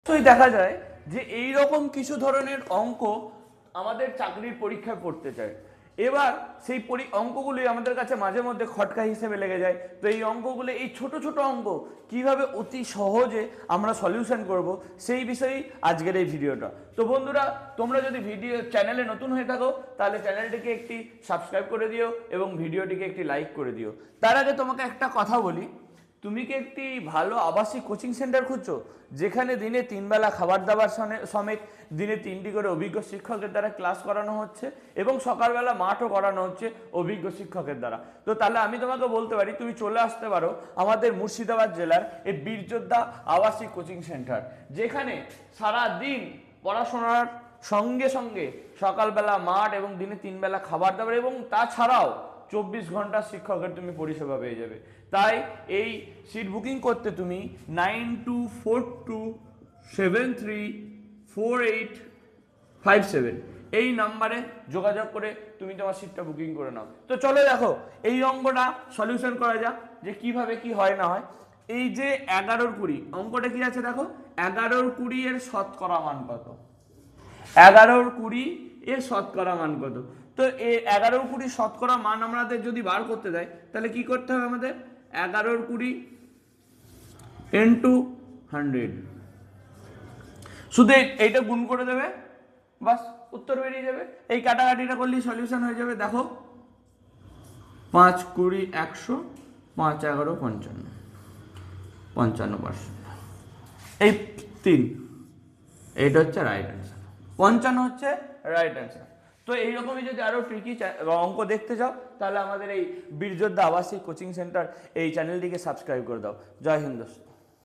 দেখা যায় যে এই রকম কিছু ধরনের অঙ্ক আমাদের চাকরির পরীক্ষায় পড়তে চায়। এবার সেই অঙ্কগুলি আমাদের কাছে মাঝে মধ্যে খটকা হিসেবে লেগে যায়। তো এই অঙ্কগুলো, এই ছোট ছোট অঙ্ক কিভাবে অতি সহজে আমরা সলিউশন করব, সেই বিষয়েই আজকের এই ভিডিওটা। তো বন্ধুরা, তোমরা যদি চ্যানেলে নতুন হয়ে থাকো তাহলে চ্যানেলটিকে একটি সাবস্ক্রাইব করে দিও এবং ভিডিওটিকে একটি লাইক করে দিও। তার আগে তোমাকে একটা কথা বলি, তুমি কি একটি ভালো আবাসিক কোচিং সেন্টার খুঁজছো, যেখানে দিনে 3 বেলা খাবার দাবার সমেত দিনে 3টি করে অভিজ্ঞ শিক্ষকের দ্বারা ক্লাস করানো হচ্ছে এবং সকালবেলা মাঠও করানো হচ্ছে অভিজ্ঞ শিক্ষকের দ্বারা? তো তাহলে আমি তোমাকে বলতে পারি, তুমি চলে আসতে পারো আমাদের মুর্শিদাবাদ জেলার এই বীরযোদ্ধা আবাসিক কোচিং সেন্টার, যেখানে সারা দিন পড়াশোনার সঙ্গে সঙ্গে সকালবেলা মাঠ এবং দিনে 3 বেলা খাবার দাবার এবং তাছাড়াও 24 ঘন্টা শিক্ষকের তুমি পরিষেবা পেয়ে যাবে। তাই এই সিট বুকিং করতে তুমি 9242734857 এই নাম্বারে যোগাযোগ করে তুমি তোমার সিটটা বুকিং করে নাও। তো চলো দেখো এই অঙ্কটা সলিউশন করা যাক যে কিভাবে কি হয় না হয়। এই যে 11-20 অঙ্কটা কি আছে দেখো, 11-20 এর শতকরা মান কত? 11-20 এর শতকরা মান কত? তো এই 11-20 শতকরা মান আমাদের যদি বার করতে দেয় তাহলে কি করতে হবে আমাদের? 11-20 × 100, শুধু এইটা গুণ করে দেবে, বাস উত্তর বেরিয়ে যাবে। এই কাটাকাটিটা করলেই সলিউশন হয়ে যাবে। দেখো 5 20 100 5 11 55 55%, এই 3, এইটা হচ্ছে রাইট অ্যান্সার। 55 হচ্ছে রাইট অ্যান্সার। তো এইরকমই যদি আরও ট্রিকি অঙ্ক দেখতে চাও তাহলে আমাদের এই বীরযোদ্ধা আবাসিক কোচিং সেন্টার এই চ্যানেলটিকে সাবস্ক্রাইব করে দাও। জয় হিন্দ।